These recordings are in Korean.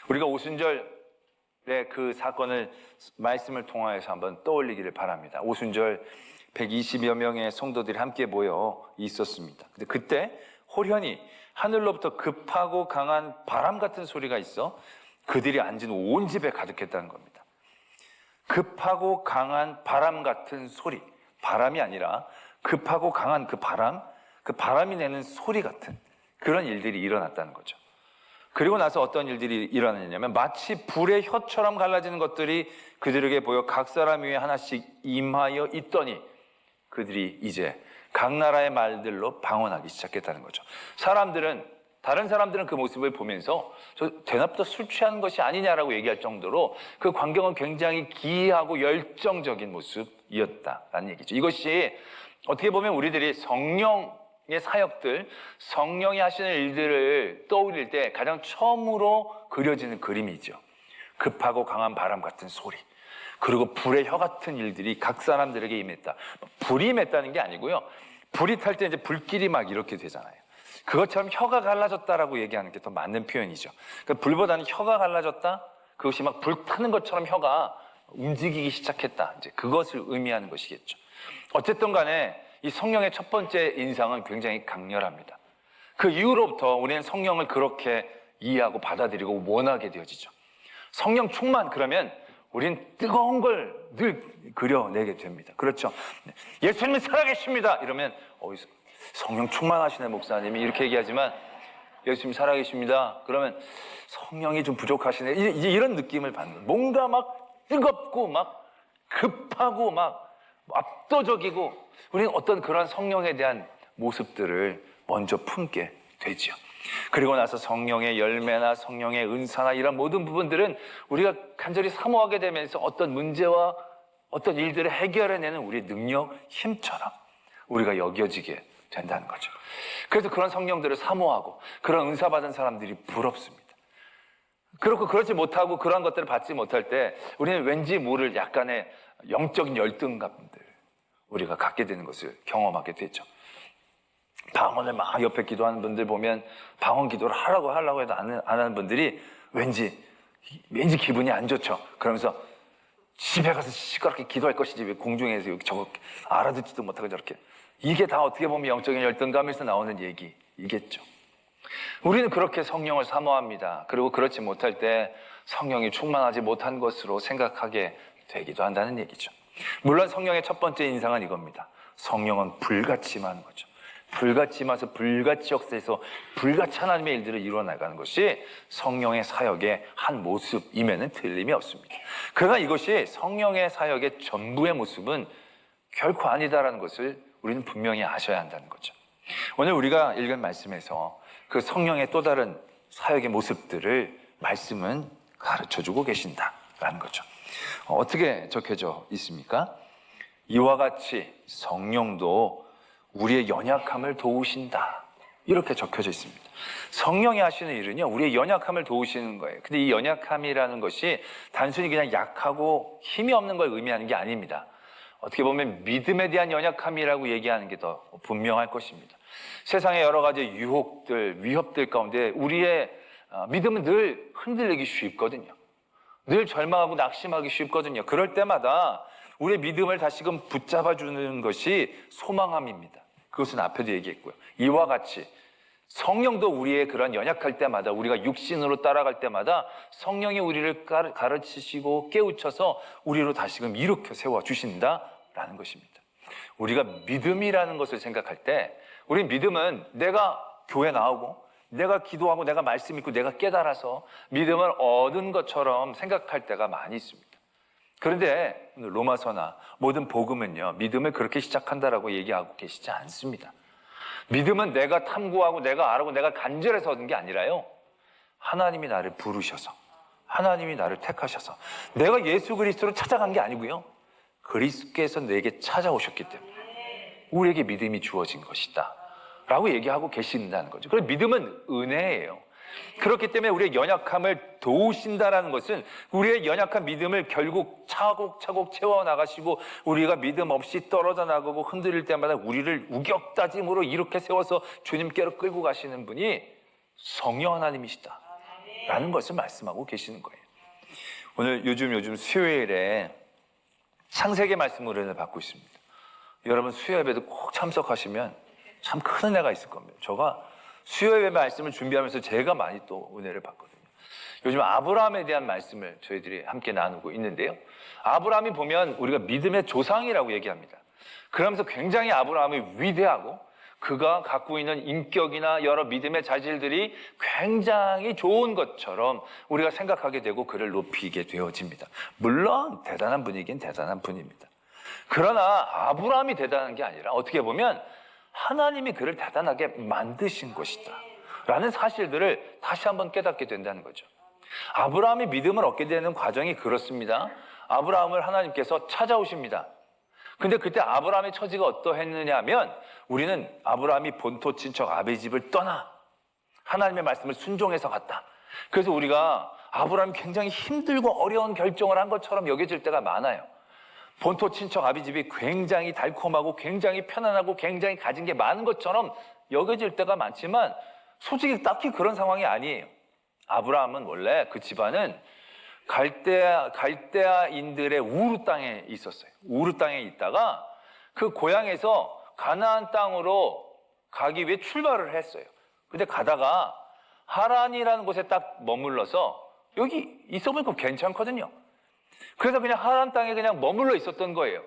우리가 오순절의 그 사건을 말씀을 통하여서 한번 떠올리기를 바랍니다. 오순절 120여 명의 성도들이 함께 모여 있었습니다. 근데 그때 호련히 하늘로부터 급하고 강한 바람 같은 소리가 있어 그들이 앉은 온 집에 가득했다는 겁니다. 급하고 강한 바람 같은 소리, 바람이 아니라 급하고 강한 그 바람이 내는 소리 같은 그런 일들이 일어났다는 거죠. 그리고 나서 어떤 일들이 일어났냐면 마치 불의 혀처럼 갈라지는 것들이 그들에게 보여 각 사람 위에 하나씩 임하여 있더니 그들이 이제 각 나라의 말들로 방언하기 시작했다는 거죠. 다른 사람들은 그 모습을 보면서 저 대낮부터 술 취한 것이 아니냐라고 얘기할 정도로 그 광경은 굉장히 기이하고 열정적인 모습이었다라는 얘기죠. 이것이 어떻게 보면 우리들이 성령의 사역들, 성령이 하시는 일들을 떠올릴 때 가장 처음으로 그려지는 그림이죠. 급하고 강한 바람 같은 소리, 그리고 불의 혀 같은 일들이 각 사람들에게 임했다. 불이 임했다는 게 아니고요. 불이 탈 때 이제 불길이 막 이렇게 되잖아요. 그것처럼 혀가 갈라졌다라고 얘기하는 게 더 맞는 표현이죠. 그러니까 불보다는 혀가 갈라졌다. 그것이 막 불타는 것처럼 혀가 움직이기 시작했다. 이제 그것을 의미하는 것이겠죠. 어쨌든 간에 이 성령의 첫 번째 인상은 굉장히 강렬합니다. 그 이후로부터 우리는 성령을 그렇게 이해하고 받아들이고 원하게 되어지죠. 성령 충만 그러면 우리는 뜨거운 걸 늘 그려내게 됩니다. 그렇죠? 예수님은 살아계십니다. 이러면 성령 충만하시네 목사님이 이렇게 얘기하지만 예수님 살아계십니다. 그러면 성령이 좀 부족하시네. 이제 이런 느낌을 받는, 뭔가 막 뜨겁고 막 급하고 막 압도적이고 우리는 어떤 그런 성령에 대한 모습들을 먼저 품게 되죠. 그리고 나서 성령의 열매나 성령의 은사나 이런 모든 부분들은 우리가 간절히 사모하게 되면서 어떤 문제와 어떤 일들을 해결해내는 우리의 능력, 힘처럼 우리가 여겨지게 된다는 거죠. 그래서 그런 성령들을 사모하고 그런 은사 받은 사람들이 부럽습니다. 그렇고 그렇지 못하고 그런 것들을 받지 못할 때 우리는 왠지 모를 약간의 영적인 열등감들 우리가 갖게 되는 것을 경험하게 되죠. 방언을 막 옆에 기도하는 분들 보면 방언 기도를 하려고 해도 안 하는 분들이 왠지 기분이 안 좋죠. 그러면서 집에 가서 시끄럽게 기도할 것이지 왜 공중에서 여기 저거 알아듣지도 못하고 저렇게. 이게 다 어떻게 보면 영적인 열등감에서 나오는 얘기이겠죠. 우리는 그렇게 성령을 사모합니다. 그리고 그렇지 못할 때 성령이 충만하지 못한 것으로 생각하게 되기도 한다는 얘기죠. 물론 성령의 첫 번째 인상은 이겁니다. 성령은 불같이 임하는 거죠. 불같이 임해서 불같이 역사해서 불같이 하나님의 일들을 이루어나가는 것이 성령의 사역의 한 모습임에는 틀림이 없습니다. 그러나 이것이 성령의 사역의 전부의 모습은 결코 아니다라는 것을 우리는 분명히 아셔야 한다는 거죠. 오늘 우리가 읽은 말씀에서 그 성령의 또 다른 사역의 모습들을 말씀은 가르쳐주고 계신다라는 거죠. 어떻게 적혀져 있습니까? 이와 같이 성령도 우리의 연약함을 도우신다. 이렇게 적혀져 있습니다. 성령이 하시는 일은요, 우리의 연약함을 도우시는 거예요. 근데 이 연약함이라는 것이 단순히 그냥 약하고 힘이 없는 걸 의미하는 게 아닙니다. 어떻게 보면 믿음에 대한 연약함이라고 얘기하는 게 더 분명할 것입니다. 세상의 여러 가지 유혹들, 위협들 가운데 우리의 믿음은 늘 흔들리기 쉽거든요. 늘 절망하고 낙심하기 쉽거든요. 그럴 때마다 우리의 믿음을 다시금 붙잡아주는 것이 소망함입니다. 그것은 앞에도 얘기했고요. 이와 같이 성령도 우리의 그런 연약할 때마다, 우리가 육신으로 따라갈 때마다 성령이 우리를 가르치시고 깨우쳐서 우리로 다시금 일으켜 세워주신다라는 것입니다. 우리가 믿음이라는 것을 생각할 때, 우리 믿음은 내가 교회 나오고 내가 기도하고 내가 말씀 읽고 내가 깨달아서 믿음을 얻은 것처럼 생각할 때가 많이 있습니다. 그런데 로마서나 모든 복음은요, 믿음을 그렇게 시작한다라고 얘기하고 계시지 않습니다. 믿음은 내가 탐구하고 내가 알고 내가 간절해서 얻은 게 아니라요, 하나님이 나를 부르셔서, 하나님이 나를 택하셔서 내가 예수 그리스도로 찾아간 게 아니고요, 그리스도께서 내게 찾아오셨기 때문에 우리에게 믿음이 주어진 것이다 라고 얘기하고 계신다는 거죠. 그래서 믿음은 은혜예요. 그렇기 때문에 우리의 연약함을 도우신다라는 것은 우리의 연약한 믿음을 결국 차곡차곡 채워나가시고 우리가 믿음 없이 떨어져 나가고 흔들릴 때마다 우리를 우격다짐으로 이렇게 세워서 주님께로 끌고 가시는 분이 성령 하나님이시다 라는 것을 말씀하고 계시는 거예요. 오늘 요즘 수요일에 창세기 말씀을 은혜를 받고 있습니다. 여러분 수요 예배도 꼭 참석하시면 참 큰 은혜가 있을 겁니다. 제가 수요 예배 말씀을 준비하면서 제가 많이 또 은혜를 받거든요. 요즘 아브라함에 대한 말씀을 저희들이 함께 나누고 있는데요. 아브라함이 보면 우리가 믿음의 조상이라고 얘기합니다. 그러면서 굉장히 아브라함이 위대하고 그가 갖고 있는 인격이나 여러 믿음의 자질들이 굉장히 좋은 것처럼 우리가 생각하게 되고 그를 높이게 되어집니다. 물론 대단한 분이긴 대단한 분입니다. 그러나 아브라함이 대단한 게 아니라 어떻게 보면 하나님이 그를 대단하게 만드신 것이다 라는 사실들을 다시 한번 깨닫게 된다는 거죠. 아브라함이 믿음을 얻게 되는 과정이 그렇습니다. 아브라함을 하나님께서 찾아오십니다. 근데 그때 아브라함의 처지가 어떠했느냐 하면 우리는 아브라함이 본토 친척 아비 집을 떠나 하나님의 말씀을 순종해서 갔다. 그래서 우리가 아브라함이 굉장히 힘들고 어려운 결정을 한 것처럼 여겨질 때가 많아요. 본토 친척 아비 집이 굉장히 달콤하고 굉장히 편안하고 굉장히 가진 게 많은 것처럼 여겨질 때가 많지만 솔직히 딱히 그런 상황이 아니에요. 아브라함은 원래 그 집안은 갈대아인들의 우르 땅에 있었어요. 우르 땅에 있다가 그 고향에서 가나안 땅으로 가기 위해 출발을 했어요. 근데 가다가 하란이라는 곳에 딱 머물러서 여기 있어보니까 괜찮거든요. 그래서 그냥 하란 땅에 그냥 머물러 있었던 거예요.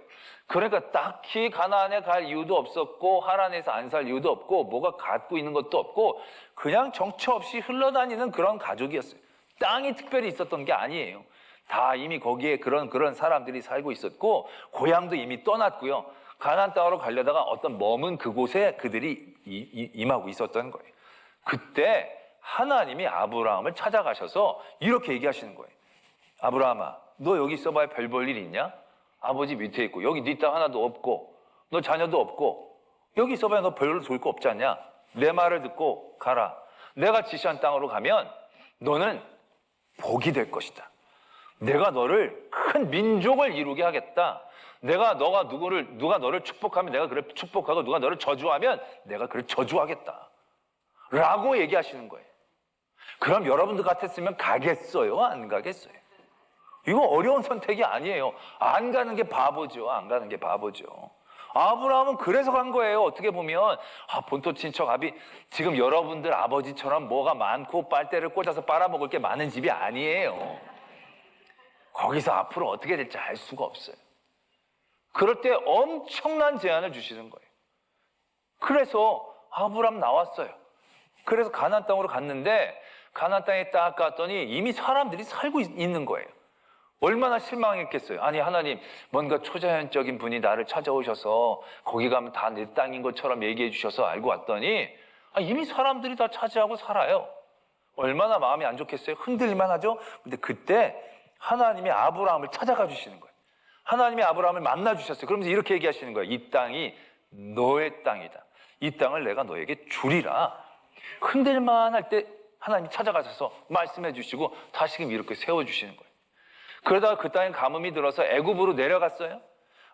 그러니까 딱히 가나안에 갈 이유도 없었고 하란에서 안 살 이유도 없고 뭐가 갖고 있는 것도 없고 그냥 정처 없이 흘러다니는 그런 가족이었어요. 땅이 특별히 있었던 게 아니에요. 다 이미 거기에 그런 사람들이 살고 있었고 고향도 이미 떠났고요. 가나안 땅으로 가려다가 어떤 머문 그곳에 그들이 임하고 있었던 거예요. 그때 하나님이 아브라함을 찾아가셔서 이렇게 얘기하시는 거예요. 아브라함아, 너 여기 있어봐야 별 볼 일 있냐? 아버지 밑에 있고 여기 네 땅 하나도 없고 너 자녀도 없고 여기 있어봐야 너 별로 좋을 거 없지 않냐? 내 말을 듣고 가라. 내가 지시한 땅으로 가면 너는 복이 될 것이다. 내가 너를 큰 민족을 이루게 하겠다. 누가 너를 축복하면 내가 그를 축복하고 누가 너를 저주하면 내가 그를 저주하겠다. 라고 얘기하시는 거예요. 그럼 여러분들 같았으면 가겠어요? 안 가겠어요? 이거 어려운 선택이 아니에요. 안 가는 게 바보죠. 안 가는 게 바보죠. 아브라함은 그래서 간 거예요. 어떻게 보면 본토 친척 아비 지금 여러분들 아버지처럼 뭐가 많고 빨대를 꽂아서 빨아먹을 게 많은 집이 아니에요. 거기서 앞으로 어떻게 될지 알 수가 없어요. 그럴 때 엄청난 제안을 주시는 거예요. 그래서 아브라함 나왔어요. 그래서 가나안 땅으로 갔는데 가나안 땅에 딱 갔더니 이미 사람들이 살고 있는 거예요. 얼마나 실망했겠어요. 아니 하나님 뭔가 초자연적인 분이 나를 찾아오셔서 거기 가면 다 내 땅인 것처럼 얘기해 주셔서 알고 왔더니 이미 사람들이 다 차지하고 살아요. 얼마나 마음이 안 좋겠어요. 흔들릴만 하죠. 근데 그때 하나님이 아브라함을 찾아가 주시는 거예요. 하나님이 아브라함을 만나 주셨어요. 그러면서 이렇게 얘기하시는 거예요. 이 땅이 너의 땅이다. 이 땅을 내가 너에게 주리라. 흔들만 할 때 하나님이 찾아가셔서 말씀해 주시고 다시금 이렇게 세워주시는 거예요. 그러다가 그 땅에 가뭄이 들어서 애굽으로 내려갔어요.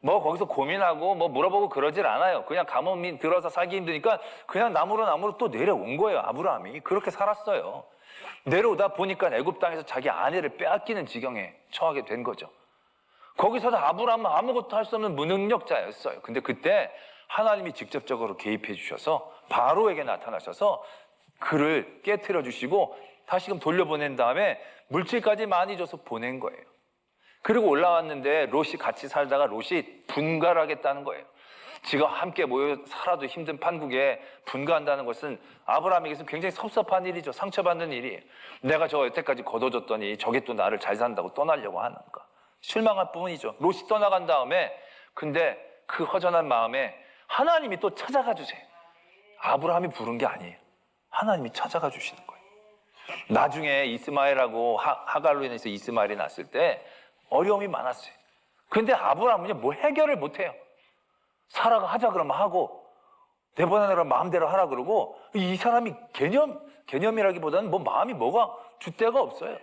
뭐 거기서 고민하고 뭐 물어보고 그러질 않아요. 그냥 가뭄이 들어서 살기 힘드니까 그냥 나무로 또 내려온 거예요. 아브라함이 그렇게 살았어요. 내려오다 보니까 애굽 땅에서 자기 아내를 빼앗기는 지경에 처하게 된 거죠. 거기서도 아브라함은 아무것도 할 수 없는 무능력자였어요. 근데 그때 하나님이 직접적으로 개입해 주셔서 바로에게 나타나셔서 그를 깨트려 주시고 다시금 돌려보낸 다음에 물질까지 많이 줘서 보낸 거예요. 그리고 올라왔는데 롯이 같이 살다가 롯이 분가하겠다는 거예요. 지가 함께 모여 살아도 힘든 판국에 분가한다는 것은 아브라함에게서 굉장히 섭섭한 일이죠. 상처받는 일이에요. 내가 저 여태까지 거둬줬더니 저게 또 나를 잘 산다고 떠나려고 하는가. 실망할 뿐이죠. 롯이 떠나간 다음에 근데 그 허전한 마음에 하나님이 또 찾아가 주세요. 아브라함이 부른 게 아니에요. 하나님이 찾아가 주시는 거예요. 나중에 이스마엘하고 하갈로 인해서 이스마엘이 났을 때 어려움이 많았어요. 그런데 아브라함은요 뭐 해결을 못해요. 사라가 하자 그러면 하고 내보내라 마음대로 하라 그러고 이 사람이 개념이라기보다는 뭐 마음이 뭐가 줏대가 없어요.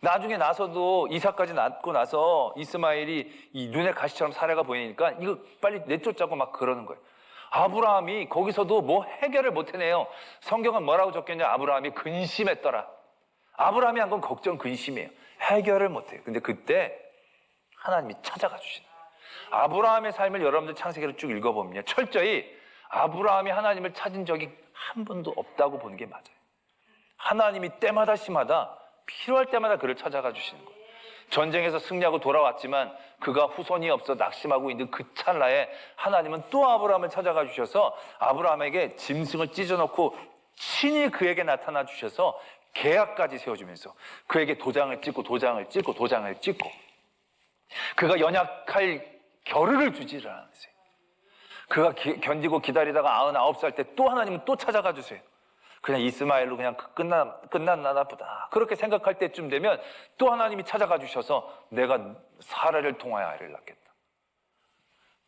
나중에 나서도 이삭까지 낳고 나서 이스마엘이 이 눈에 가시처럼 사례가 보이니까 이거 빨리 내쫓자고 막 그러는 거예요. 아브라함이 거기서도 뭐 해결을 못 해내요. 성경은 뭐라고 적혔냐? 아브라함이 근심했더라. 아브라함이 한 건 걱정, 근심이에요. 해결을 못해요. 근데 그때 하나님이 찾아가 주시는 거예요. 아브라함의 삶을 여러분들 창세기를 쭉 읽어보면 철저히 아브라함이 하나님을 찾은 적이 한 번도 없다고 보는 게 맞아요. 하나님이 때마다 시마다 필요할 때마다 그를 찾아가 주시는 거예요. 전쟁에서 승리하고 돌아왔지만 그가 후손이 없어 낙심하고 있는 그 찰나에 하나님은 또 아브라함을 찾아가 주셔서 아브라함에게 짐승을 찢어놓고 친히 그에게 나타나 주셔서 계약까지 세워주면서 그에게 도장을 찍고 그가 연약할 겨를을 주지를 않으세요. 그가 견디고 기다리다가 99살 때 또 하나님은 또 찾아가 주세요. 그냥 이스마엘로 그냥 끝났나 보다 그렇게 생각할 때쯤 되면 또 하나님이 찾아가 주셔서 내가 사라를 통하여 아이를 낳겠다.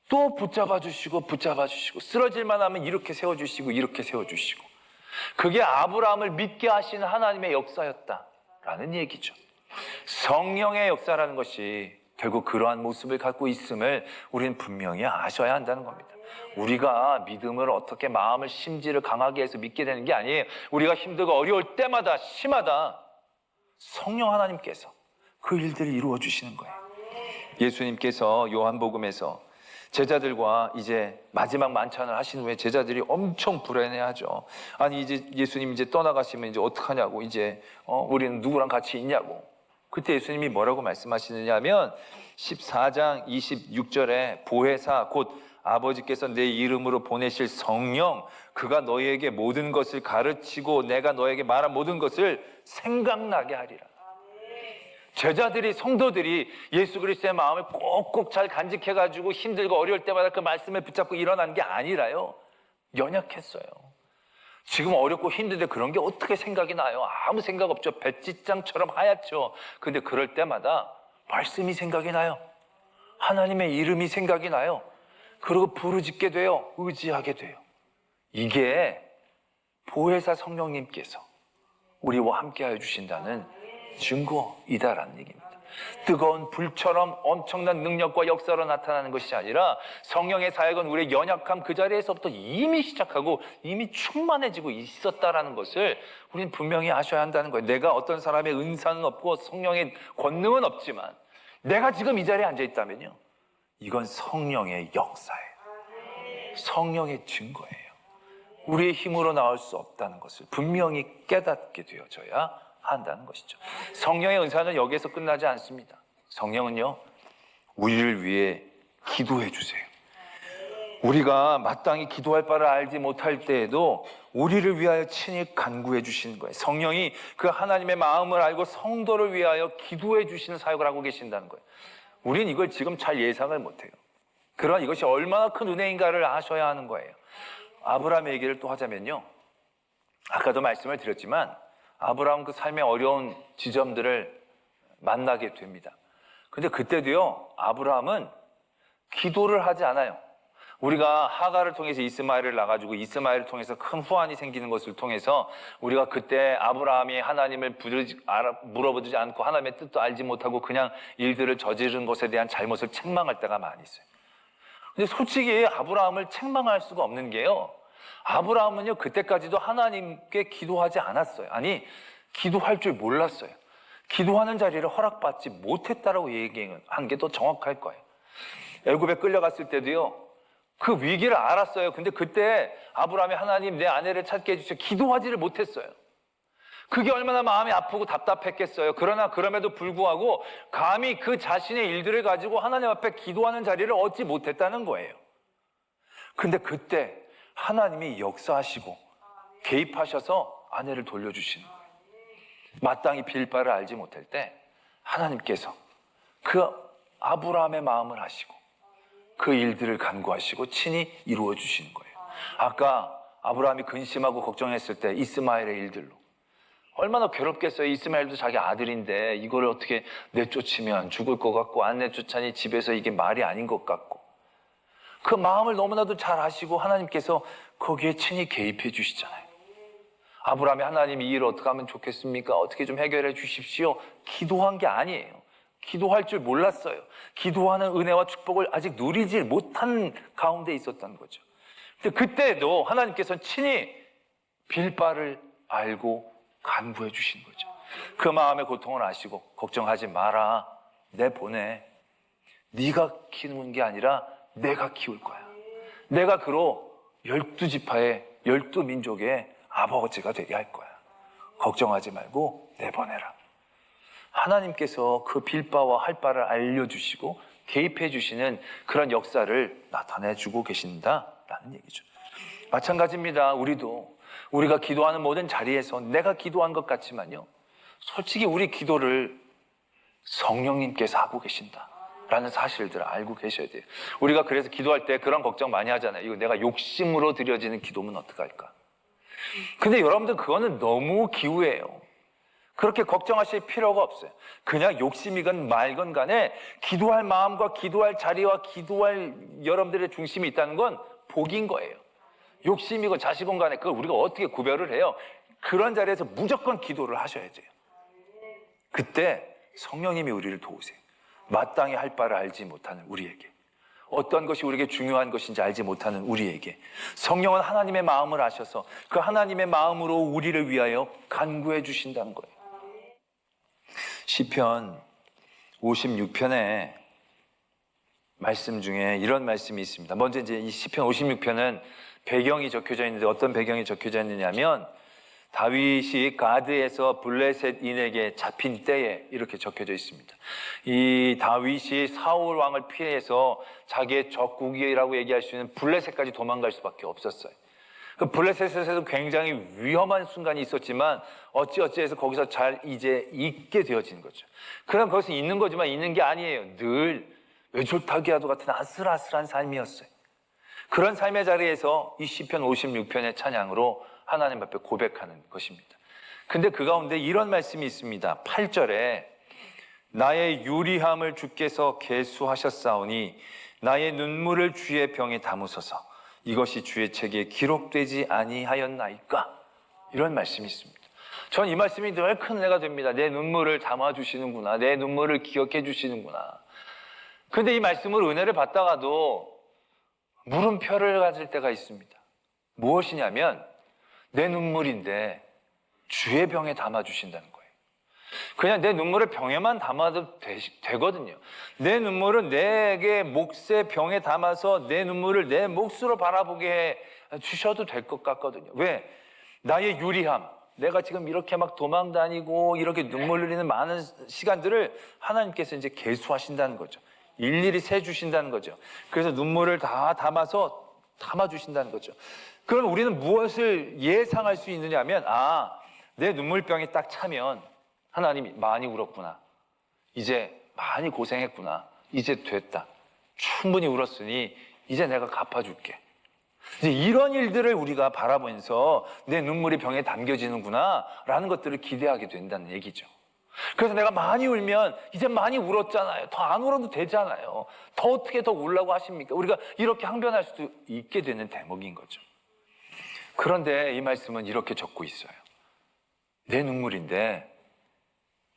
또 붙잡아 주시고 쓰러질만 하면 이렇게 세워주시고 이렇게 세워주시고 그게 아브라함을 믿게 하시는 하나님의 역사였다라는 얘기죠. 성령의 역사라는 것이 결국 그러한 모습을 갖고 있음을 우리는 분명히 아셔야 한다는 겁니다. 우리가 믿음을 어떻게 마음을 심지를 강하게 해서 믿게 되는 게 아니에요. 우리가 힘들고 어려울 때마다 시마다 성령 하나님께서 그 일들을 이루어 주시는 거예요. 예수님께서 요한복음에서 제자들과 이제 마지막 만찬을 하신 후에 제자들이 엄청 불안해하죠. 아니 이제 예수님 이제 떠나가시면 이제 어떡하냐고, 이제 우리는 누구랑 같이 있냐고. 그때 예수님이 뭐라고 말씀하시느냐면 14장 26절에 보혜사 곧 아버지께서 내 이름으로 보내실 성령, 그가 너희에게 모든 것을 가르치고 내가 너에게 말한 모든 것을 생각나게 하리라. 제자들이, 성도들이 예수 그리스도의 마음을 꼭꼭 잘 간직해가지고 힘들고 어려울 때마다 그 말씀을 붙잡고 일어나는 게 아니라요, 연약했어요. 지금 어렵고 힘든데 그런 게 어떻게 생각이 나요? 아무 생각 없죠. 백지장처럼 하얗죠. 근데 그럴 때마다 말씀이 생각이 나요. 하나님의 이름이 생각이 나요. 그리고 부르짖게 돼요. 의지하게 돼요. 이게 보혜사 성령님께서 우리와 함께하여 주신다는 증거이다라는 얘기입니다. 뜨거운 불처럼 엄청난 능력과 역사로 나타나는 것이 아니라 성령의 사역은 우리의 연약함 그 자리에서부터 이미 시작하고 이미 충만해지고 있었다라는 것을 우리는 분명히 아셔야 한다는 거예요. 내가 어떤 사람의 은사는 없고 성령의 권능은 없지만 내가 지금 이 자리에 앉아 있다면요, 이건 성령의 역사예요. 성령의 증거예요. 우리의 힘으로 나올 수 없다는 것을 분명히 깨닫게 되어져야 한다는 것이죠. 성령의 은사는 여기에서 끝나지 않습니다. 성령은요, 우리를 위해 기도해 주세요. 우리가 마땅히 기도할 바를 알지 못할 때에도 우리를 위하여 친히 간구해 주시는 거예요. 성령이 그 하나님의 마음을 알고 성도를 위하여 기도해 주시는 사역을 하고 계신다는 거예요. 우리는 이걸 지금 잘 예상을 못해요. 그러나 이것이 얼마나 큰 은혜인가를 아셔야 하는 거예요. 아브라함의 얘기를 또 하자면요, 아까도 말씀을 드렸지만 아브라함 그 삶의 어려운 지점들을 만나게 됩니다. 근데 그때도요, 아브라함은 기도를 하지 않아요. 우리가 하갈을 통해서 이스마엘을 낳아가지고 이스마엘을 통해서 큰 후환이 생기는 것을 통해서 우리가 그때 아브라함이 하나님을 물어보지 않고 하나님의 뜻도 알지 못하고 그냥 일들을 저지른 것에 대한 잘못을 책망할 때가 많이 있어요. 근데 솔직히 아브라함을 책망할 수가 없는 게요, 아브라함은요 그때까지도 하나님께 기도하지 않았어요. 아니, 기도할 줄 몰랐어요. 기도하는 자리를 허락받지 못했다라고 얘기한 게 더 정확할 거예요. 애굽에 끌려갔을 때도요, 그 위기를 알았어요. 근데 그때 아브라함이 하나님 내 아내를 찾게 해주세요, 기도하지를 못했어요. 그게 얼마나 마음이 아프고 답답했겠어요. 그러나 그럼에도 불구하고 감히 그 자신의 일들을 가지고 하나님 앞에 기도하는 자리를 얻지 못했다는 거예요. 근데 그때 하나님이 역사하시고 개입하셔서 아내를 돌려주시는 거예요. 마땅히 빌 바를 알지 못할 때 하나님께서 그 아브라함의 마음을 하시고 그 일들을 간구하시고 친히 이루어 주시는 거예요. 아까 아브라함이 근심하고 걱정했을 때 이스마엘의 일들로 얼마나 괴롭겠어요. 이스마엘도 자기 아들인데 이거를 어떻게 내쫓으면 죽을 것 같고, 안 내쫓아니 집에서 이게 말이 아닌 것 같고, 그 마음을 너무나도 잘 아시고 하나님께서 거기에 친히 개입해 주시잖아요. 아브라함이 하나님 이 일을 어떻게 하면 좋겠습니까? 어떻게 좀 해결해 주십시오. 기도한 게 아니에요. 기도할 줄 몰랐어요. 기도하는 은혜와 축복을 아직 누리지 못한 가운데 있었던 거죠. 근데 그때도 하나님께서는 친히 빌 바를 알고 간구해 주신 거죠. 그 마음의 고통을 아시고 걱정하지 마라. 내보내. 네가 키우는 게 아니라 내가 키울 거야. 내가 그로 12지파의 12민족의 아버지가 되게 할 거야. 걱정하지 말고 내보내라. 하나님께서 그 빌바와 할 바를 알려주시고 개입해 주시는 그런 역사를 나타내주고 계신다라는 얘기죠. 마찬가지입니다. 우리가 기도하는 모든 자리에서 내가 기도한 것 같지만요, 솔직히 우리 기도를 성령님께서 하고 계신다라는 사실들을 알고 계셔야 돼요. 우리가 그래서 기도할 때 그런 걱정 많이 하잖아요. 이거 내가 욕심으로 드려지는 기도면 어떡할까? 근데 여러분들 그거는 너무 기우예요. 그렇게 걱정하실 필요가 없어요. 그냥 욕심이건 말건 간에 기도할 마음과 기도할 자리와 기도할 여러분들의 중심이 있다는 건 복인 거예요. 욕심이건 자식건 간에 그걸 우리가 어떻게 구별을 해요? 그런 자리에서 무조건 기도를 하셔야 돼요. 그때 성령님이 우리를 도우세요. 마땅히 할 바를 알지 못하는 우리에게, 어떤 것이 우리에게 중요한 것인지 알지 못하는 우리에게 성령은 하나님의 마음을 아셔서 그 하나님의 마음으로 우리를 위하여 간구해 주신다는 거예요. 시편 56편에 말씀 중에 이런 말씀이 있습니다. 먼저 이제 이 시편 56편은 배경이 적혀져 있는데 어떤 배경이 적혀져 있느냐면 다윗이 가드에서 블레셋인에게 잡힌 때에 이렇게 적혀져 있습니다. 이 다윗이 사울 왕을 피해서 자기의 적국이라고 얘기할 수 있는 블레셋까지 도망갈 수밖에 없었어요. 그 블레셋에서도 굉장히 위험한 순간이 있었지만 어찌해서 거기서 잘 이제 있게 되어진 거죠. 그럼 거기서 있는 거지만 있는 게 아니에요. 늘 외줄타기와도 같은 아슬아슬한 삶이었어요. 그런 삶의 자리에서 이 시편 56편의 찬양으로 하나님 앞에 고백하는 것입니다. 근데 그 가운데 이런 말씀이 있습니다. 8절에 나의 유리함을 주께서 계수하셨사오니 나의 눈물을 주의 병에 담으소서 이것이 주의 책에 기록되지 아니하였나이까? 이런 말씀이 있습니다. 전 이 말씀이 늘 큰 은혜가 됩니다. 내 눈물을 담아주시는구나. 내 눈물을 기억해 주시는구나. 근데 이 말씀을 은혜를 받다가도 물음표를 가질 때가 있습니다. 무엇이냐면 내 눈물인데 주의 병에 담아주신다는 거예요. 그냥 내 눈물을 병에만 담아도 되거든요. 내 눈물은 내게 몫의 병에 담아서 내 눈물을 내 몫으로 바라보게 해 주셔도 될 것 같거든요. 왜? 나의 유리함, 내가 지금 이렇게 막 도망다니고 이렇게 눈물 흘리는 많은 시간들을 하나님께서 이제 계수하신다는 거죠. 일일이 세주신다는 거죠. 그래서 눈물을 다 담아주신다는 거죠. 그럼 우리는 무엇을 예상할 수 있느냐 하면 내 눈물병이 딱 차면 하나님이 많이 울었구나. 이제 많이 고생했구나. 이제 됐다. 충분히 울었으니 이제 내가 갚아줄게. 이제 이런 일들을 우리가 바라보면서 내 눈물이 병에 담겨지는구나 라는 것들을 기대하게 된다는 얘기죠. 그래서 내가 많이 울면 이제 많이 울었잖아요. 더 안 울어도 되잖아요. 더 어떻게 더 울라고 하십니까? 우리가 이렇게 항변할 수도 있게 되는 대목인 거죠. 그런데 이 말씀은 이렇게 적고 있어요. 내 눈물인데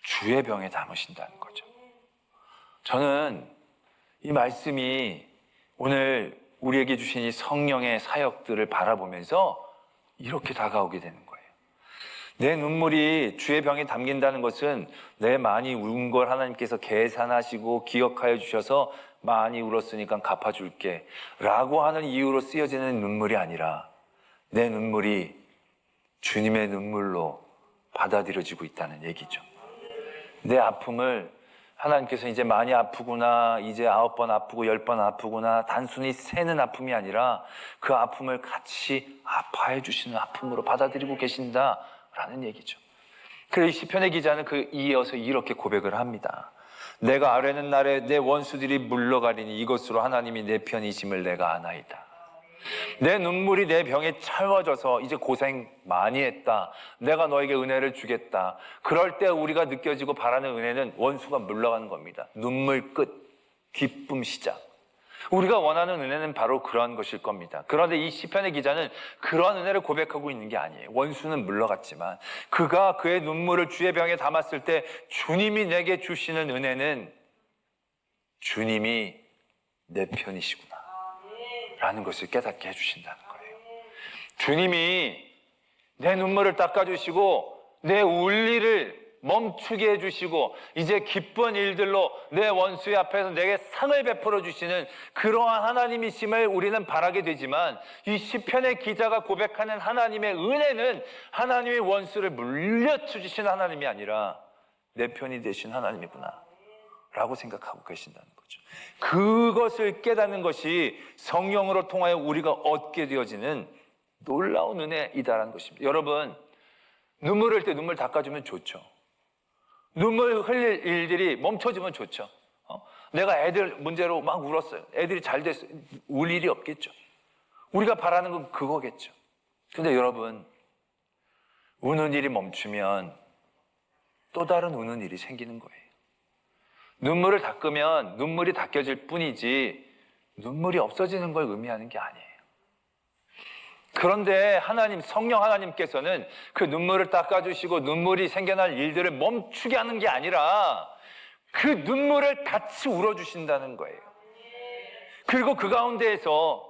주의 병에 담으신다는 거죠. 저는 이 말씀이 오늘 우리에게 주신 이 성령의 사역들을 바라보면서 이렇게 다가오게 되는 거예요. 내 눈물이 주의 병에 담긴다는 것은 내 많이 운 걸 하나님께서 계산하시고 기억하여 주셔서 많이 울었으니까 갚아줄게 라고 하는 이유로 쓰여지는 눈물이 아니라 내 눈물이 주님의 눈물로 받아들여지고 있다는 얘기죠. 내 아픔을 하나님께서 이제 많이 아프구나, 이제 9번 아프고 10번 아프구나, 단순히 세는 아픔이 아니라 그 아픔을 같이 아파해 주시는 아픔으로 받아들이고 계신다라는 얘기죠. 그래서 이 시편의 기자는 이어서 이렇게 고백을 합니다. 내가 아뢰는 날에 내 원수들이 물러가리니 이것으로 하나님이 내 편이심을 내가 아나이다. 내 눈물이 내 병에 채워져서 이제 고생 많이 했다. 내가 너에게 은혜를 주겠다. 그럴 때 우리가 느껴지고 바라는 은혜는 원수가 물러가는 겁니다. 눈물 끝, 기쁨 시작. 우리가 원하는 은혜는 바로 그러한 것일 겁니다. 그런데 이 시편의 기자는 그러한 은혜를 고백하고 있는 게 아니에요. 원수는 물러갔지만 그가 그의 눈물을 주의 병에 담았을 때 주님이 내게 주시는 은혜는 주님이 내 편이시구나 라는 것을 깨닫게 해주신다는 거예요. 주님이 내 눈물을 닦아주시고 내 울리를 멈추게 해주시고 이제 기쁜 일들로 내 원수의 앞에서 내게 상을 베풀어 주시는 그러한 하나님이심을 우리는 바라게 되지만, 이 시편의 기자가 고백하는 하나님의 은혜는 하나님의 원수를 물려쳐 주신 하나님이 아니라 내 편이 되신 하나님이구나 라고 생각하고 계신다는 거죠. 그것을 깨닫는 것이 성령으로 통하여 우리가 얻게 되어지는 놀라운 은혜이다라는 것입니다. 여러분, 눈물 흘릴 때 눈물 닦아주면 좋죠. 눈물 흘릴 일들이 멈춰지면 좋죠. 내가 애들 문제로 막 울었어요. 애들이 잘 됐어요. 울 일이 없겠죠. 우리가 바라는 건 그거겠죠. 근데 여러분, 우는 일이 멈추면 또 다른 우는 일이 생기는 거예요. 눈물을 닦으면 눈물이 닦여질 뿐이지 눈물이 없어지는 걸 의미하는 게 아니에요. 그런데 하나님, 성령 하나님께서는 그 눈물을 닦아주시고 눈물이 생겨날 일들을 멈추게 하는 게 아니라 그 눈물을 같이 울어주신다는 거예요. 그리고 그 가운데에서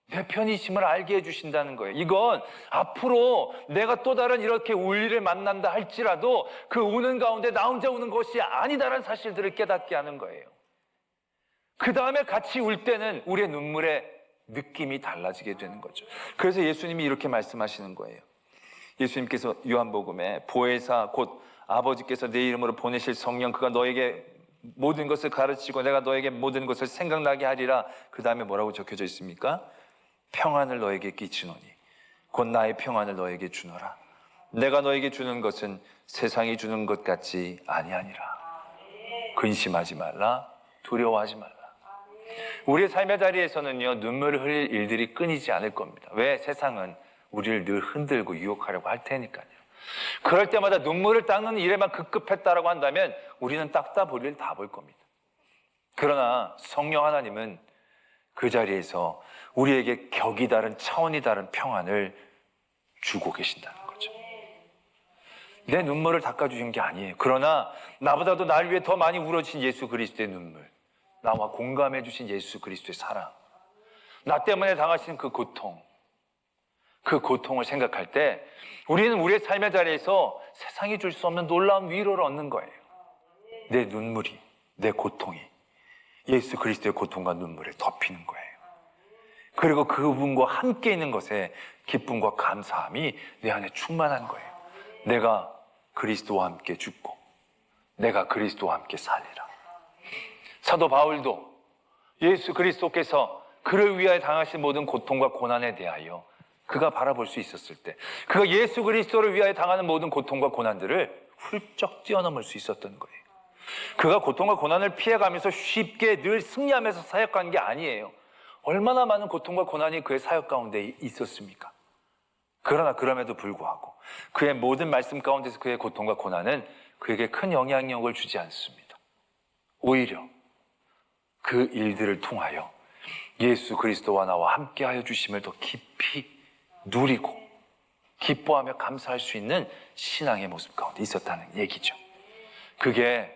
내 편이심을 알게 해주신다는 거예요. 이건 앞으로 내가 또 다른 이렇게 울 일을 만난다 할지라도 그 우는 가운데 나 혼자 우는 것이 아니다라는 사실들을 깨닫게 하는 거예요. 그 다음에 같이 울 때는 우리의 눈물의 느낌이 달라지게 되는 거죠. 그래서 예수님이 이렇게 말씀하시는 거예요. 예수님께서 요한복음에 보혜사 곧 아버지께서 내 이름으로 보내실 성령, 그가 너에게 모든 것을 가르치고 내가 너에게 모든 것을 생각나게 하리라. 그 다음에 뭐라고 적혀져 있습니까? 평안을 너에게 끼치노니 곧 나의 평안을 너에게 주노라. 내가 너에게 주는 것은 세상이 주는 것 같지 아니하니라. 근심하지 말라, 두려워하지 말라. 우리의 삶의 자리에서는요, 눈물을 흘릴 일들이 끊이지 않을 겁니다. 왜? 세상은 우리를 늘 흔들고 유혹하려고 할 테니까요. 그럴 때마다 눈물을 닦는 일에만 급급했다라고 한다면 우리는 닦다 볼 일 다 볼 겁니다. 그러나 성령 하나님은 그 자리에서 우리에게 격이 다른, 차원이 다른 평안을 주고 계신다는 거죠. 내 눈물을 닦아주신 게 아니에요. 그러나 나보다도 나를 위해 더 많이 울어주신 예수 그리스도의 눈물, 나와 공감해 주신 예수 그리스도의 사랑, 나 때문에 당하신 그 고통, 그 고통을 생각할 때 우리는 우리의 삶의 자리에서 세상이 줄 수 없는 놀라운 위로를 얻는 거예요. 내 눈물이, 내 고통이 예수 그리스도의 고통과 눈물에 덮이는 거예요. 그리고 그분과 함께 있는 것에 기쁨과 감사함이 내 안에 충만한 거예요. 내가 그리스도와 함께 죽고 내가 그리스도와 함께 살리라. 사도 바울도 예수 그리스도께서 그를 위하여 당하신 모든 고통과 고난에 대하여 그가 바라볼 수 있었을 때, 그가 예수 그리스도를 위하여 당하는 모든 고통과 고난들을 훌쩍 뛰어넘을 수 있었던 거예요. 그가 고통과 고난을 피해가면서 쉽게 늘 승리하면서 사역한 게 아니에요. 얼마나 많은 고통과 고난이 그의 사역 가운데 있었습니까? 그러나 그럼에도 불구하고 그의 모든 말씀 가운데서 그의 고통과 고난은 그에게 큰 영향력을 주지 않습니다. 오히려 그 일들을 통하여 예수 그리스도와 나와 함께하여 주심을 더 깊이 누리고 기뻐하며 감사할 수 있는 신앙의 모습 가운데 있었다는 얘기죠. 그게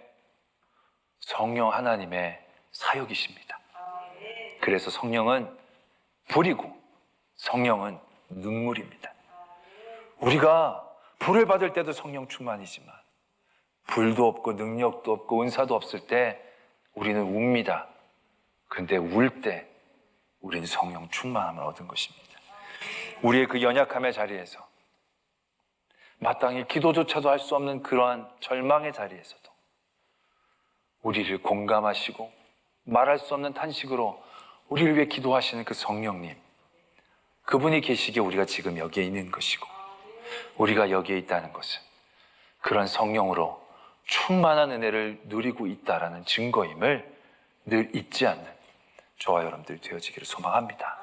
성령 하나님의 사역이십니다. 그래서 성령은 불이고 성령은 눈물입니다. 우리가 불을 받을 때도 성령 충만이지만 불도 없고 능력도 없고 은사도 없을 때 우리는 웁니다. 근데 울 때 우리는 성령 충만함을 얻은 것입니다. 우리의 그 연약함의 자리에서, 마땅히 기도조차도 할 수 없는 그러한 절망의 자리에서도 우리를 공감하시고 말할 수 없는 탄식으로 우리를 위해 기도하시는 그 성령님, 그분이 계시기에 우리가 지금 여기에 있는 것이고, 우리가 여기에 있다는 것은 그런 성령으로 충만한 은혜를 누리고 있다라는 증거임을 늘 잊지 않는 저와 여러분들이 되어지기를 소망합니다.